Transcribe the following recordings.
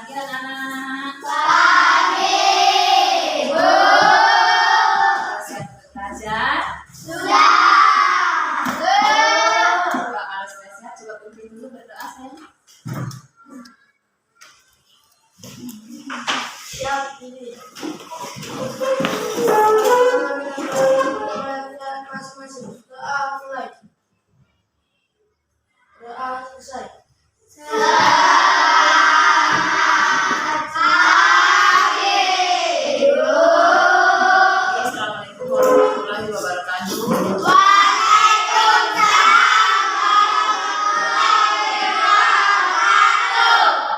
pagi anak-anak. Pagi, Bu. Siap untuk belajar? Sudah, Bu. Coba kalau sudah siap, coba pimpin dulu berdoa sayang. Siap, ini. Masing-masing. Doa mulai. Doa selesai. Assalamualaikum warahmatullahi wabarakatuh.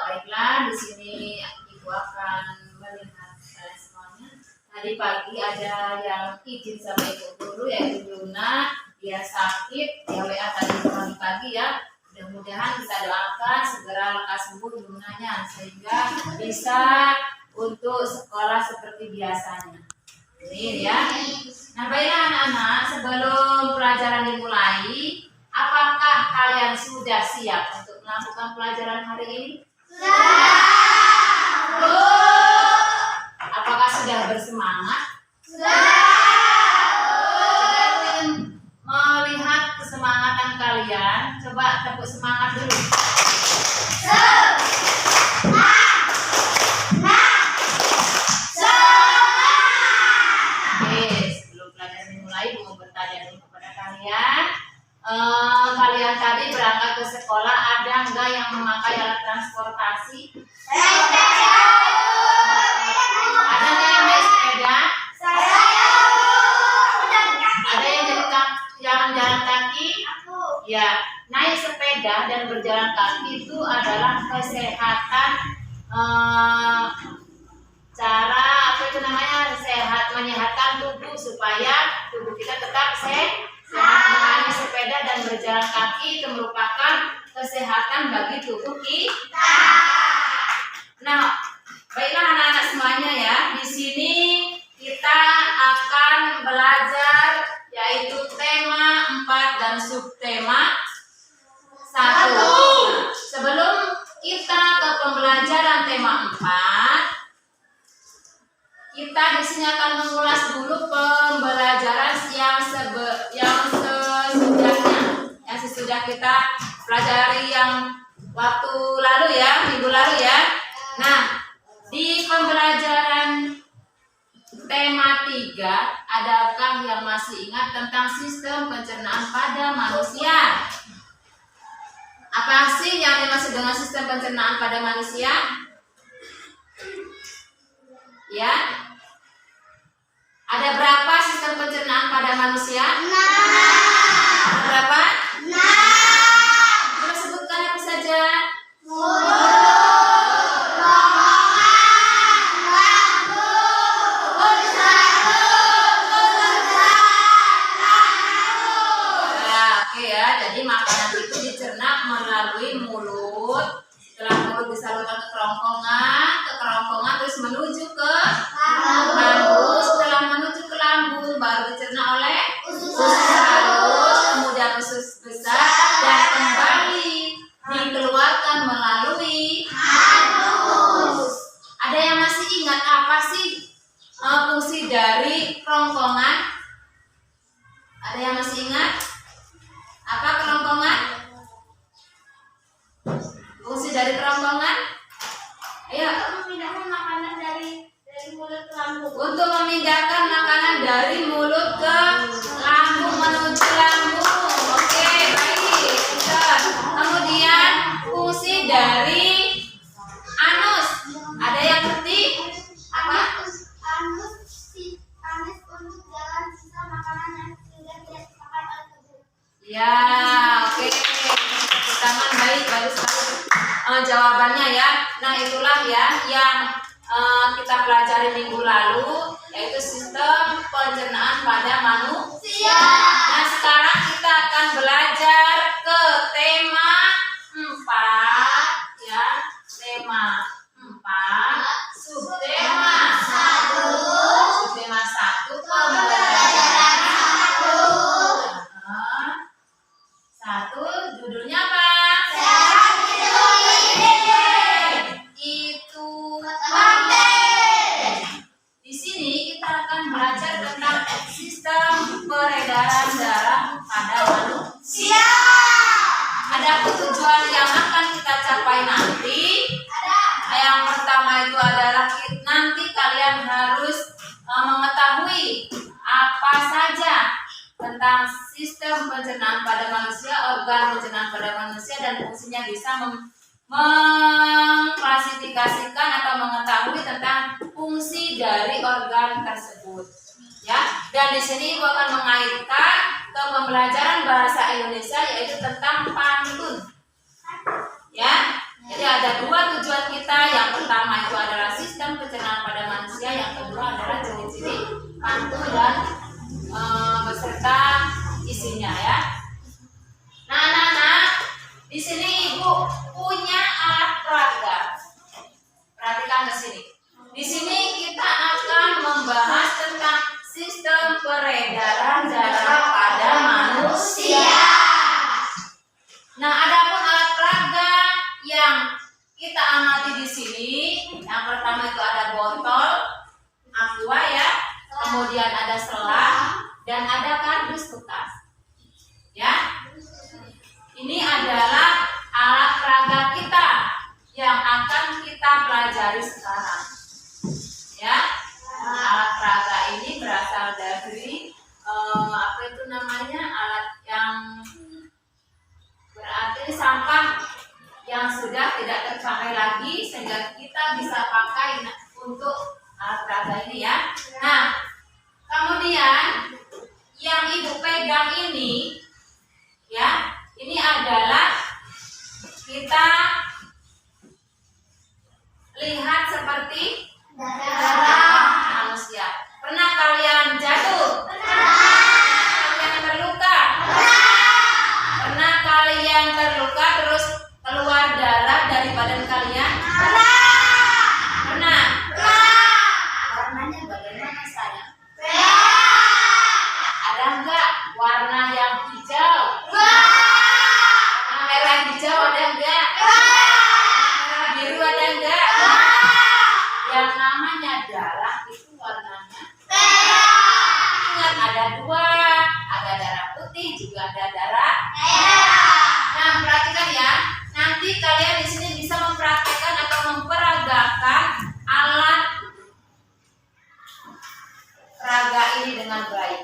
Baiklah, di sini Ibu akan melihat kalian semuanya. Tadi pagi ada yang izin sama Ibu guru, yaitu Luna. Dia sakit, dia WA tadi pagi ya. Mudah-mudahan kita doakan segera lekas sembuh Lunanya sehingga bisa untuk sekolah seperti biasanya. Ini ya. Nah, baiklah anak-anak, sebelum pelajaran dimulai, apakah kalian sudah siap untuk melakukan pelajaran hari ini? Apakah sudah bersemangat? Coba melihat kesemangatan kalian. Coba tepuk semangat dulu. Oke, sebelum pelajaran dimulai, mau bertanya dulu kepada kalian. Kalian tadi berangkat ke sekolah, ada nggak yang memakai alat transportasi? Ada nggak yang naik sepeda? Ada yang jalan kaki? Ya, naik sepeda dan berjalan kaki itu adalah kesehatan, cara apa itu namanya, sehat, menyehatkan tubuh supaya tubuh kita tetap sehat. Naik sepeda dan berjalan kaki itu merupakan kesehatan bagi tubuh kita. Nah, baiklah anak-anak semuanya ya. Di sini kita akan belajar yaitu tema 4 dan subtema 1. Nah, sebelum kita ke pembelajaran tema 4, kita di sini akan mengulas dulu pembelajaran yang sesudah kita pelajari yang waktu lalu ya, minggu lalu ya. Nah, di pembelajaran tema 3, adakah yang masih ingat tentang sistem pencernaan pada manusia? Apa sih yang dimaksud dengan sistem pencernaan pada manusia? Ya. Ada berapa sistem pencernaan pada manusia? Berapa? Coba sebutkan apa saja. Oke ya, jadi makanan itu dicerna melalui mulut. Setelah mulut disalurkan ke kerongkongan terus menuju ke lambung. Setelah menuju ke lambung baru dicerna oleh usus halus, kemudian usus besar dan kembali dikeluarkan melalui anus. Ada yang masih ingat apa sih fungsi dari kerongkongan? Ada yang masih ingat? Apa kerongkongan? Fungsi dari kerongkongan? Ayo. Memindahkan makanan dari mulut ke lambung. Untuk memindahkan makanan dari mulut ke lambung menuju lambung. Oke, baik. Pintar. Kemudian fungsi dari anus. Ada yang ngerti? Apa? Anus untuk jalan sisa makanan yang sudah tidak dimakan oleh tubuh. Ya, oke. Tangan baik, bagus sekali jawabannya ya. Nah, itulah ya yang kita pelajari minggu lalu, yaitu sistem pencernaan pada manusia. Nah, sekarang kita akan belajar ke tema 4 ya. Tema 4, subtema 1. Subtema 1 pembelajaran 1. Judulnya apa? Sehat hidup. Itu nanti? Yang pertama itu adalah nanti kalian harus mengetahui apa saja tentang sistem pencernaan pada manusia, organ pencernaan pada manusia, dan fungsinya, bisa mengklasifikasikan atau mengetahui tentang fungsi dari organ tersebut. Ya, dan di sini Ibu akan mengaitkan ke pembelajaran bahasa Indonesia, yaitu tentang pantun. Ya, jadi ada dua tujuan kita. Yang pertama itu adalah sistem pencernaan pada manusia, yang kedua adalah ciri-ciri pantun dan beserta isinya ya. Nah, anak-anak, di sini Ibu punya alat peraga. Perhatikan ke sini. Di sini kita akan membahas tentang sistem peredaran darah pada manusia. Nah, adapun alat peraga yang kita amati di sini, yang pertama itu ada botol aqua ya, kemudian ada selang, dan ada kardus bekas. Ya, ini adalah alat peraga kita yang akan kita pelajari sekarang. Ya, alat peraga ini berasal dari apa itu namanya, alat yang berarti sampah yang sudah tidak terpakai lagi, sehingga kita bisa pakai untuk alat peraga ini ya. Nah, kemudian yang Ibu pegang ini ya, ini adalah kita lihat seperti darah manusia. Pernah kalian jatuh? Pernah. Kalian terluka? Pernah kalian terluka terus keluar darah dari badan kalian? Pernah. Warnanya bagaimana sayang? Ada enggak warna yang hijau? Warna merah hijau ada enggak? Warna biru ada enggak? Yang namanya darah itu warnanya ingat ada dua, ada darah putih juga ada darah merah. Nah, perhatikan ya, nanti kalian di sini bisa mempraktekkan atau memperagakan alat peraga ini dengan baik.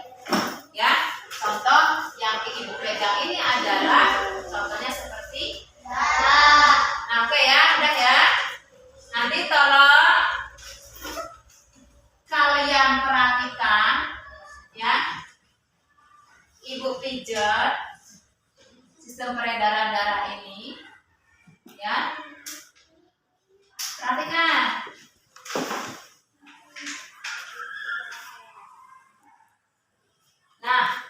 Ya, contoh yang Ibu pegang ini adalah contohnya seperti darah. Nah, oke ya, udah ya. Nanti tolong kalian perhatikan ya, Ibu pijat sistem peredaran darah ini ya. Perhatikan. Nah,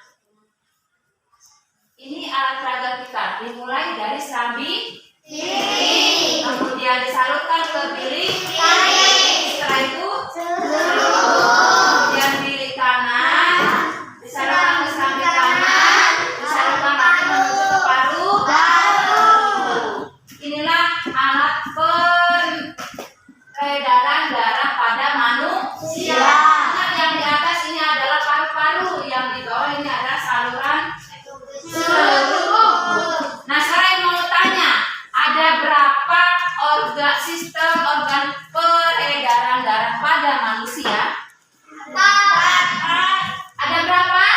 ini alat peraga kita dimulai dari serambi kiri, kemudian disalurkan ke bilik kiri, setelah itu kemudian bilik kanan, disalurkan ke serambi kanan, disalurkan lagi menuju ke paru. Inilah alat peredaran darah pada manusia. Ingat, yang di atas ini adalah paru-paru, yang di bawah ini adalah saluran seluruh. Nah, saya mau tanya, ada berapa sistem organ peredaran darah pada manusia? Ada berapa?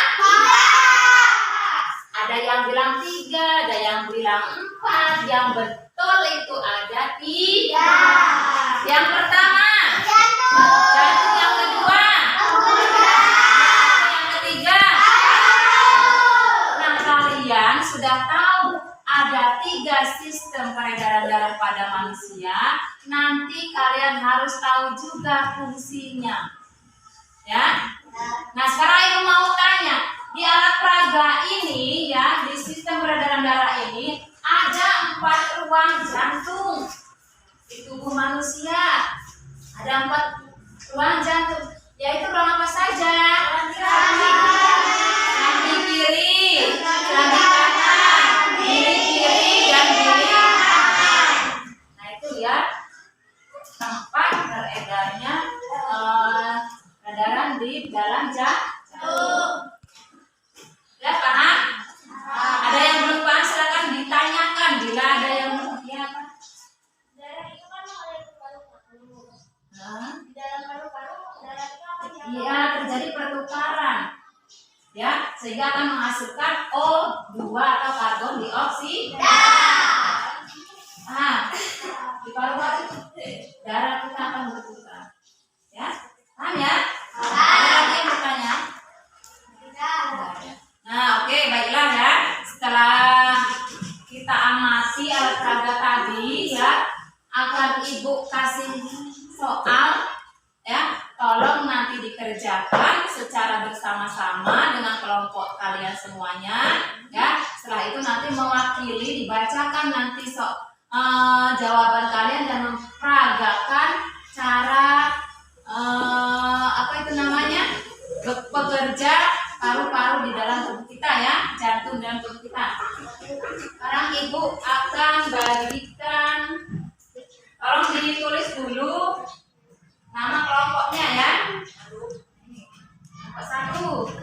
Ada yang bilang 3, ada yang bilang 4. Yang betul itu ada 3. Yang pertama jantung, yang kedua yang ketiga. Nah, kalian sudah tahu ada 3 sistem peredaran darah pada manusia. Nanti kalian harus tahu juga fungsinya ya. Nah, sekarang Ibu mau tanya, di alat peraga ini ya, di sistem peredaran darah ini ada 4 ruang jantung di tubuh manusia. Ada 4 ruang jantung, yaitu ruang apa saja? Serambi kiri, serambi kanan, bilik kiri, dan bilik kanan. Nah, itu ya tempat beredarnya peredaran di dalam jantung. Ya, paham? Ada yang belum paham silakan ditanyakan. Bila ada yang belum, ya, Pak. ya terjadi pertukaran, ya, sehingga akan menghasilkan O2 atau karbon dioksida. Nah, di paru-paru darah kita akan bertukar, ya, paham ya? Ada lagi yang bertanya? Nah, oke, baiklah ya. Setelah kita amati alat peraga tadi, ya, akan ibu kasih soal, ya, tolong nanti dikerjakan secara bersama-sama dengan kelompok kalian semuanya, ya. Setelah itu nanti mewakili dibacakan nanti jawaban kalian dan memperagakan cara apa itu namanya, bekerja paru-paru di dalam tubuh kita, ya, jantung dalam tubuh kita. Sekarang ibu akan bagikan, tolong ditulis dulu nama kelompoknya, ya. Kelompok 1,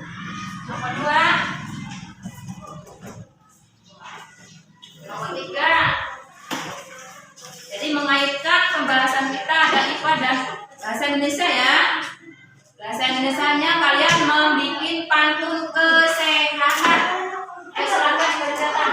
kelompok 2, kelompok 3. Jadi mengaitkan pembahasan kita ada IPA dan bahasa Indonesia, ya. Bahasa Indonesianya kalian membuat pantun kesehatan. Ayo silakan kerjakan.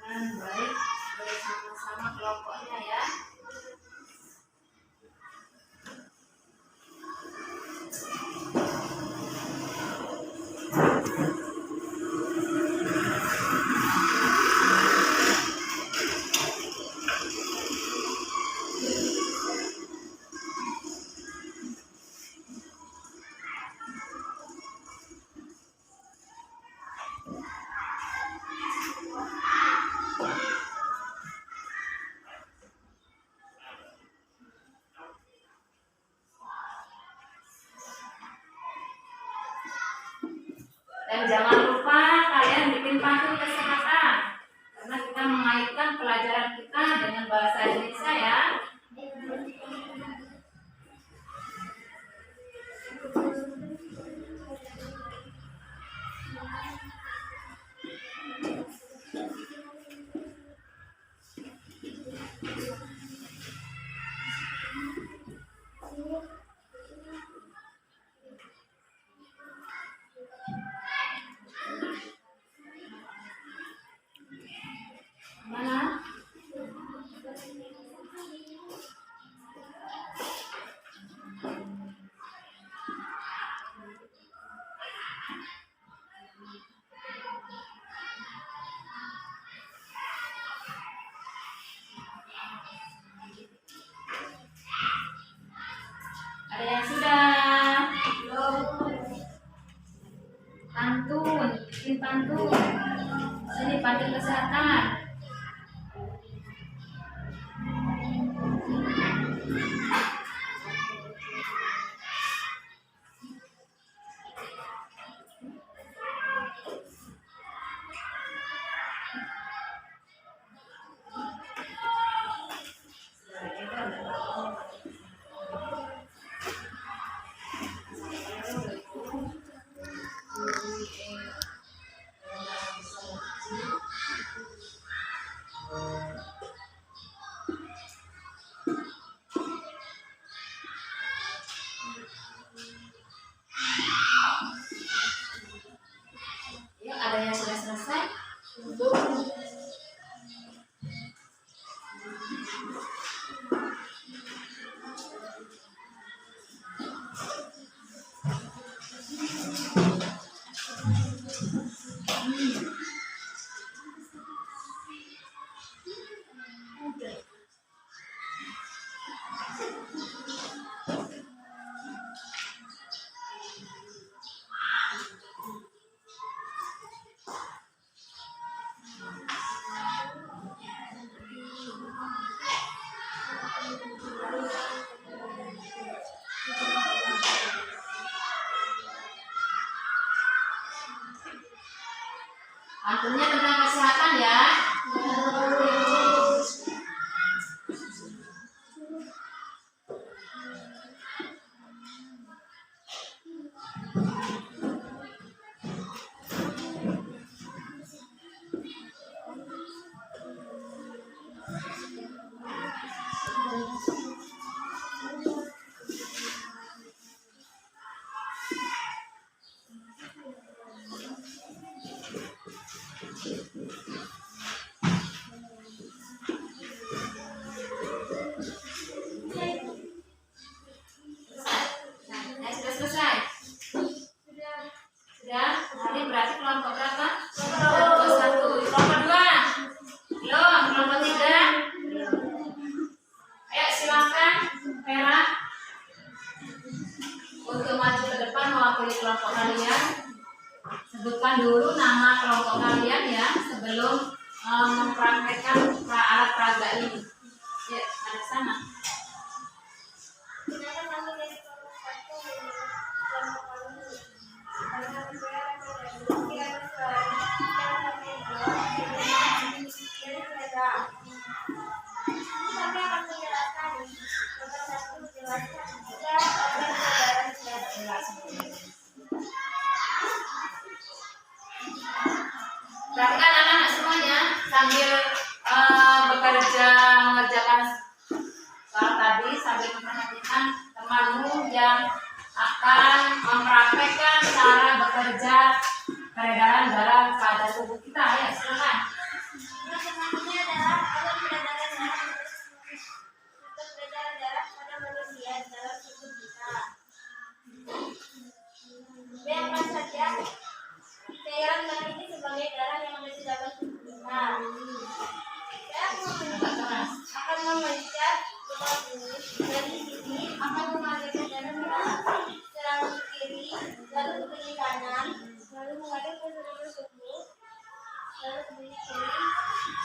Dengan baik bersama-sama kelompoknya, ya. Dan jangan lupa kalian bikin pantun kesehatan, karena kita mengaitkan pelajaran kita dengan bahasa Indonesia, ya. Mana? Ada yang sudah? Belum? Pantun, bikin pantun. Sini pantun kesehatan. Nah, sudah selesai. Sudah. Ini berarti kelompok berapa? Kelompok 1. Kelompok 2. Belum. Kelompok 3. Ayo silakan, Vera, untuk maju ke depan mewakili kelompok kalian. Sebutkan dulu nama kelompok kalian ya sebelum mempraktekkan alat peraga ini. Ya, ada sana. Perhatikan anak-anak semuanya sambil bekerja mengerjakan soal tadi, sambil memperhatikan temanmu yang akan mempraktekkan cara bekerja peredaran darah pada tubuh kita. Ya, silakan. Teman-temannya adalah agar peredaran darah pada manusia dalam tubuh kita. Bayangkan saja cairan darah ini sebagai darah yang ada di dalam tubuh kita. Darah akan memancar ke bawah dari sini, akan mengalirkan darah ke selang kiri, lalu ke kiri kanan, lalu mengalir ke seluruh tubuh, lalu ke kiri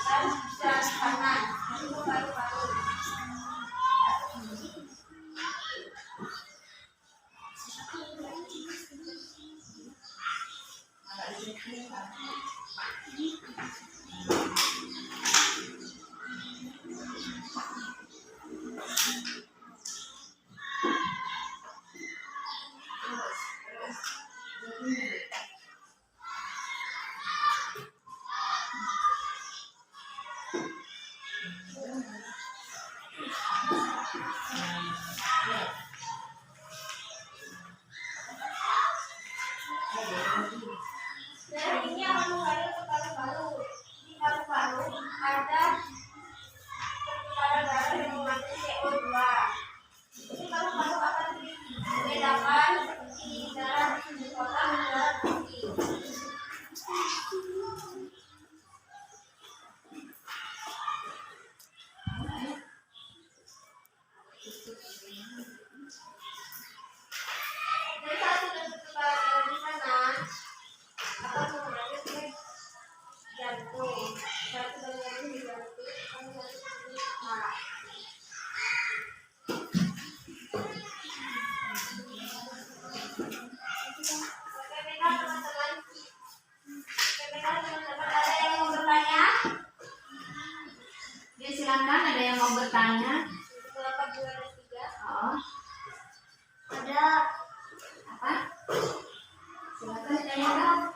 dan selang kanan, lalu ke paru-paru. Darah ini akan mengalir ke paru-paru. Di paru-paru ada pertukaran darah yang mengandung CO2. Di paru-paru akan dibedakan seperti darah di kotak dan darah putih. Dari saat sudah pertukaran darah di sana akan mengalir ke jantung. Satu bagian di jantung akan mengalir ke otak. Bagaimana teman-teman? Ada yang mau bertanya? Ya, silakan, ada yang mau bertanya? Kelompok 2 dan 3. Oh, Ada apa? Silakan ditanyakan.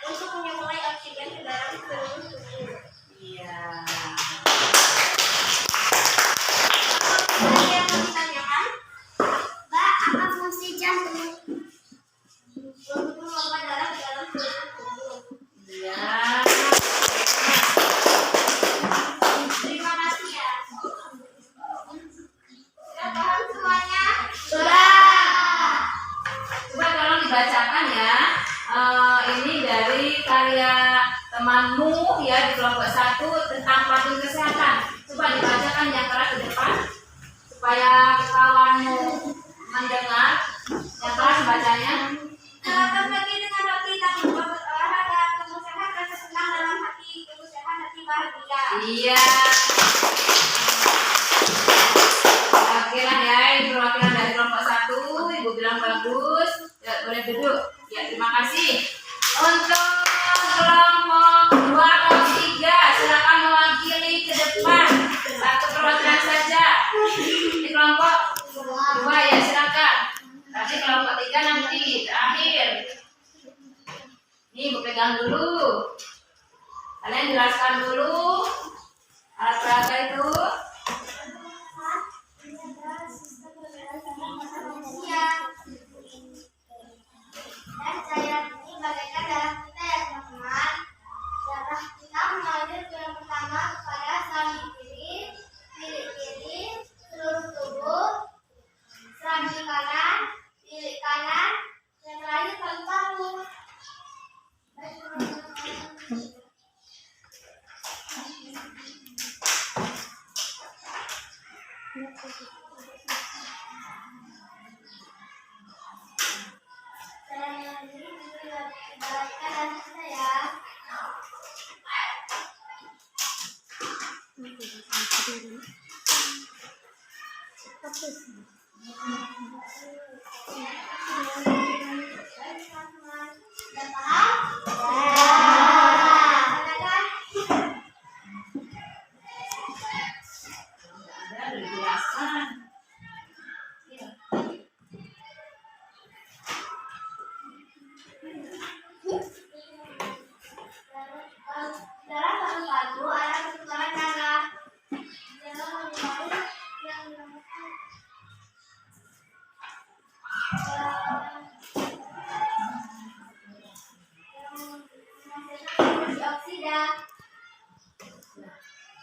untuk menyuplai oksigen ke dalam seluruh tubuh. Iya. Ada yang mau ditanyakan? Mbak, apa fungsi jantung? Untuk memompa darah ke dalam seluruh tubuh. Iya. Terima kasih ya. Sudah paham semuanya? Sudah. Coba tolong dibacakan ya. Ini dari karya temanmu ya di kelompok 1 tentang patuh kesehatan. Coba dibacakan yang keras ke depan supaya kawanmu mendengar. Yang keras bacanya. Selamat pagi dengan roti tapi berolahraga, tubuh sehat, rasa senang dalam hati, tubuh sehat, hati bahagia. Iya. Perwakilan ya, ini perwakilan dari kelompok 1. Ibu bilang bagus. Ya, boleh duduk. Ya, terima kasih. Untuk kelompok 2 atau 3, silakan mewakili ke depan. Satu perwakilan saja. Ini kelompok 2 ya, silakan. Nanti kelompok 3 nanti terakhir. Nih, ibu pegang dulu. Kalian jelaskan dulu alat peraga itu. pertama kepada serambi kiri, tilik kiri, seluruh tubuh, serambi kanan, tilik kanan, yang terakhir paru-paru. Dalam paru-paru ada pertukaran darah. Dalam paru-paru yang dinamakan dioksida.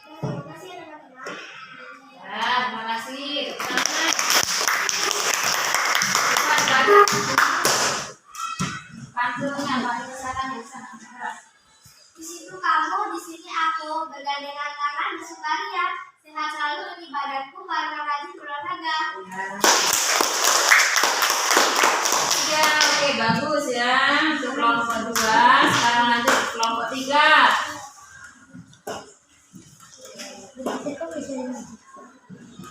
Terima kasih teman-teman. Ya, terima kasih. Kita pantulnya balik ke sana di sana. Di situ kamu, di sini aku, bergandengan tangan bersukaria. Sehat selalu ini badanku karena rajin berolahraga. Ya, oke, bagus ya. Untuk kelompok 2, sekarang lanjut ke kelompok 3.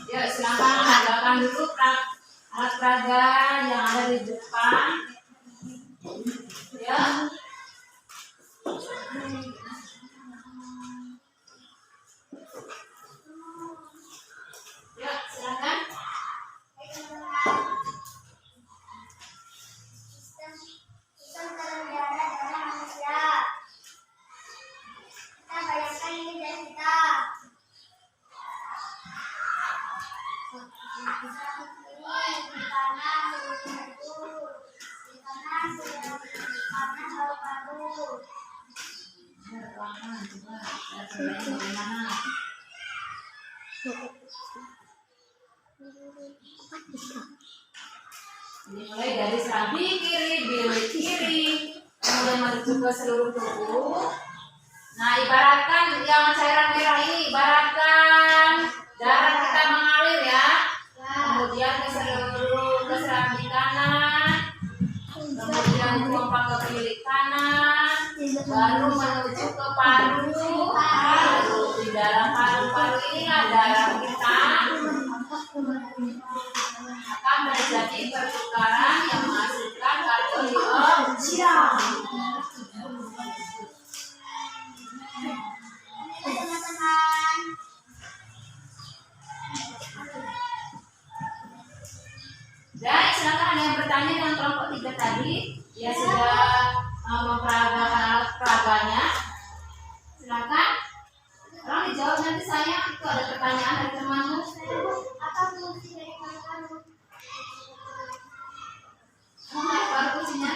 Yuk, silakan tinggalkan dulu alat peraga yang ada di depan. Ya. Ya, silakan. Sistem tekanan darah manusia. Kita bayangkan ini dari kita. Di kanan seluruh tubuh, di kanan paru-paru. Bagaimana? Dimulai dari serambi kiri, bilik kiri, kemudian menuju ke seluruh tubuh. Nah, ibaratkan yang cairan merah ini, ibaratkan darah kita mengalir ya. Kemudian ke serambi kanan, kemudian ditumpah ke bilik kanan, baru menuju ke paru-paru. Di dalam paru-paru ini ada darah kita akan terjadi pertukaran yang menghasilkan karbon dioksida. Teman-teman, Dan silakan ada yang bertanya dengan kelompok 3 tadi. Dia sudah memperagakan alat peraganya. Silakan. Tolong dijawab nanti saya. Itu ada pertanyaan dari temanmu. apa fungsi dari paru-paru? Mulai baru kuncinya.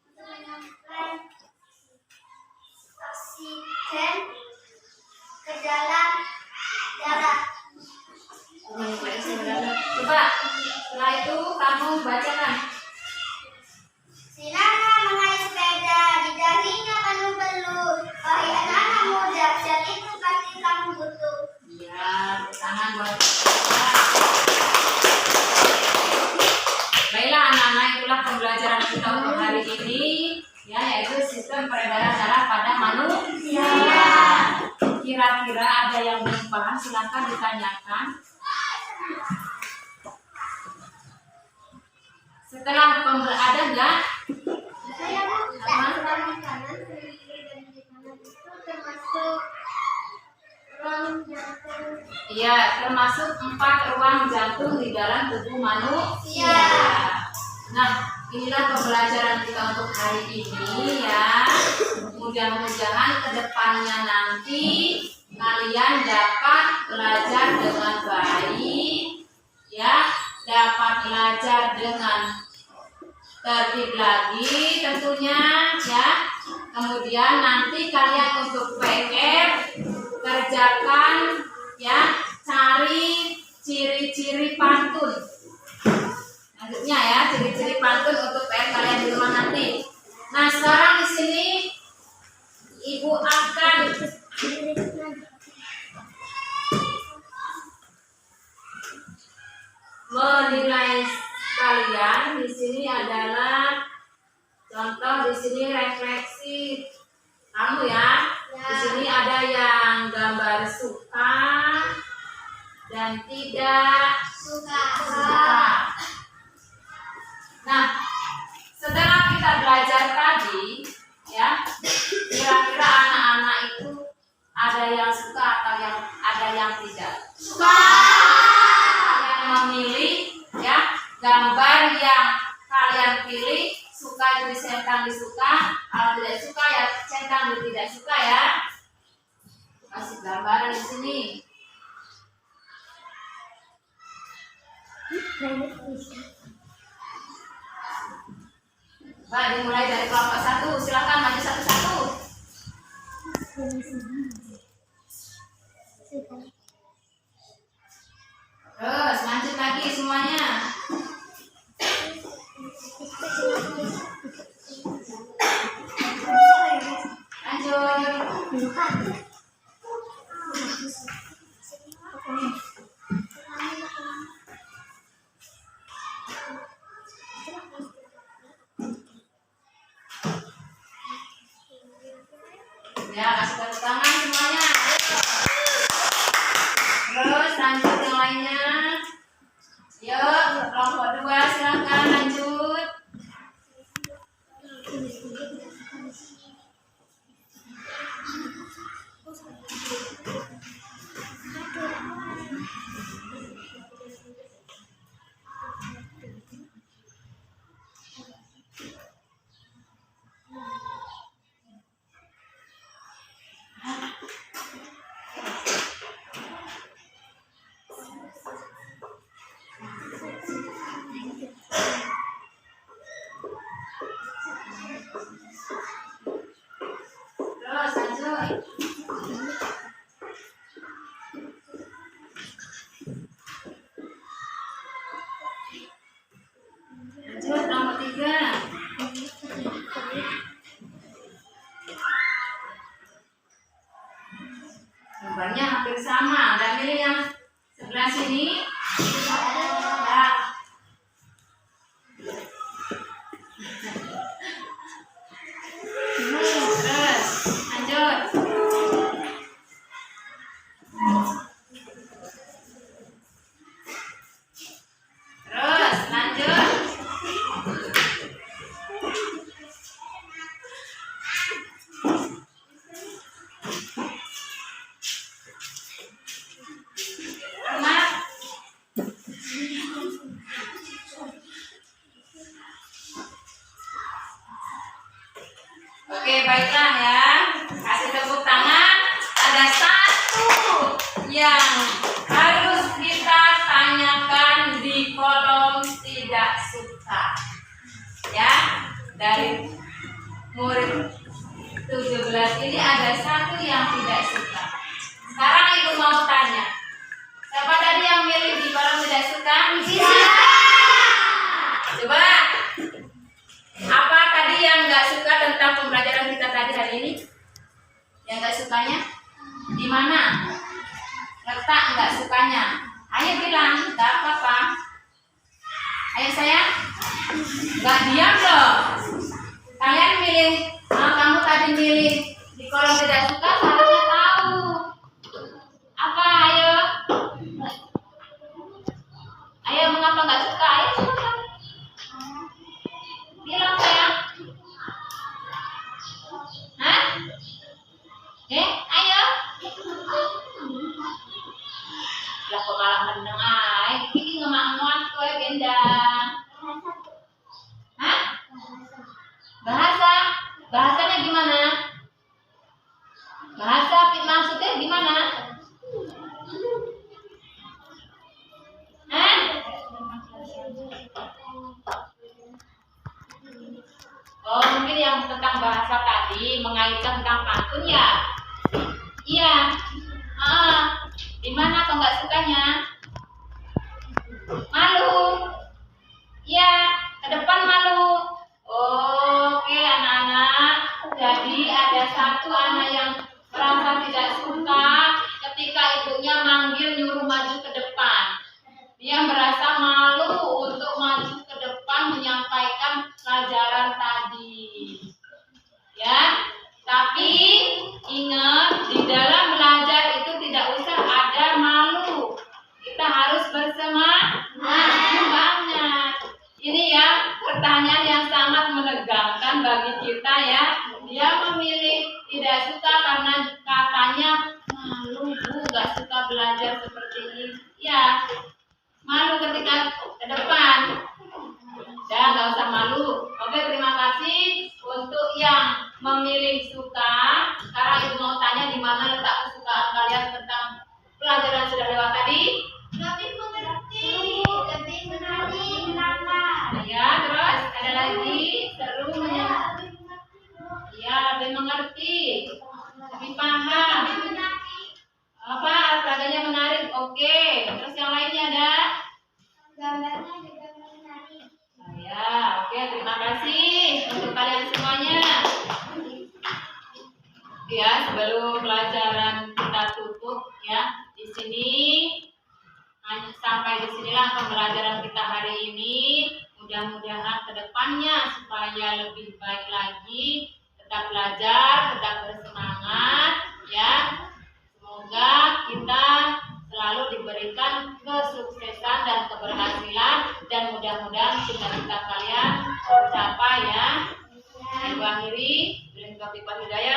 Untuk menyampaikan oksigen ke dalam darah. Coba setelah itu kamu bacakan. Sinana mengayuh sepeda, di dahinya penuh telur. Wahai anak-anak muda, dan itu pasti kamu butuh. Iya, tangan buat. Baiklah anak-anak, itulah pembelajaran kita untuk hari ini, ya, yaitu sistem peredaran darah pada manusia. Kira-kira ada yang belum paham, silakan ditanyakan. Setelah ada enggak? Saya serambi kanan, serambi kiri, dan di kanan itu termasuk ruang jantung. Iya, termasuk 4 ruang jantung di dalam tubuh manusia. Nah, inilah pembelajaran kita untuk hari ini ya. Mudah-mudahan kedepannya nanti kalian dapat belajar dengan baik, ya, dapat belajar dengan tertib lagi tentunya, ya. Kemudian nanti kalian untuk PR kerjakan ya, cari ciri-ciri pantun. Lanjutnya ya, ciri-ciri pantun untuk PR kalian di rumah nanti. Nah, sekarang di sini Ibu akan menilai kalian. Di sini adalah contoh, di sini refleksi kamu ya. Di sini ada yang gambar suka dan tidak Suka. Nah, setelah kita belajar tadi, ya, kira-kira anak-anak itu ada yang suka atau ada yang tidak? Suka. Kalian memilih ya, gambar yang kalian pilih, suka itu centang di suka, kalau tidak suka ya centang di tidak suka ya. Kasih gambaran di sini. Baik, dimulai dari kelompok 1. Silakan maju satu-satu. Terus lanjut lagi semuanya. Lanjut. Ya, kasih tepuk tangan semuanya. Terus lanjut yang lainnya. Yuk, kelompok 2 silakan lanjut. Terus lanjut. Lanjut nomor 3. Gambarnya hampir sama. Dan pilih yang sebelah sini. Ya. Terus lanjut. Terus lanjut. Amat. Oke, baiklah ya. Kasih tepuk tangan. Ada satu yang harus kita tanyakan di kolom tidak suka. Ya, dari murid 17 ini ada satu yang tidak suka. Sekarang Ibu mau tanya. Siapa tadi yang milih di kolom tidak suka? Coba. Apa tadi yang nggak suka tentang pembelajaran kita tadi hari ini? Yang nggak sukanya? Di mana? Letak nggak sukanya. Ayo bilang, nggak apa-apa. Ayo sayang. Nggak diam loh. Kalian milih, kamu tadi milih di kolom tidak suka, harusnya tahu. Apa? Ayo. Ayo, mengapa nggak suka? Ayo silakan. Bilang sayang. Hah? Ayo. Lah kok malah meneng ae. Iki ngemak-ngemak kowe gendang. Hah? Bahasa? Bahasanya gimana? Bahasa maksudnya gimana? Hah? Oh, mungkin yang tentang bahasa bahasa tadi mengaitkan tentang pantun ya? Iya. Di mana kau nggak sukanya? Malu. Iya, ke depan malu. Oke anak-anak. Jadi ada satu anak yang merasa tidak suka ketika ibunya manggil nyuruh maju ke depan. Dia merasa malu untuk maju ke depan menyampaikan pelajaran tadi. Ya, tapi ingat di dalam belajar itu tidak usah ada malu. Kita harus bersemangat. Ini ya pertanyaan yang sangat menegangkan bagi kita ya. Dia memilih tidak suka karena katanya malu bu, gak suka belajar seperti ini. Ya, malu ketika ke depan. Ya, gak usah malu. Oke, terima kasih untuk yang memilih suka. Sekarang ibu mau tanya di mana letak kesukaan kalian tentang pelajaran yang sudah lewat tadi? Lebih mengerti, lebih mengenal. Ya, terus ada lagi seru ya, lebih mengerti, lebih paham. Apa olahraganya menarik? Oke, terus yang lainnya ada? Gambarnya juga menarik. Ya, oke, terima kasih untuk kalian semuanya. Ya, sebelum pelajaran kita tutup ya, di sini sampai di sinilah pembelajaran kita hari ini. Mudah-mudahan kedepannya supaya lebih baik lagi, tetap belajar, tetap bersemangat ya. Semoga kita selalu diberikan kesuksesan dan keberhasilan, dan mudah-mudahan cita-cita kalian tercapai ya. Ibu akhiri,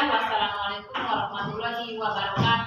wassalamualaikum warahmatullahi wabarakatuh.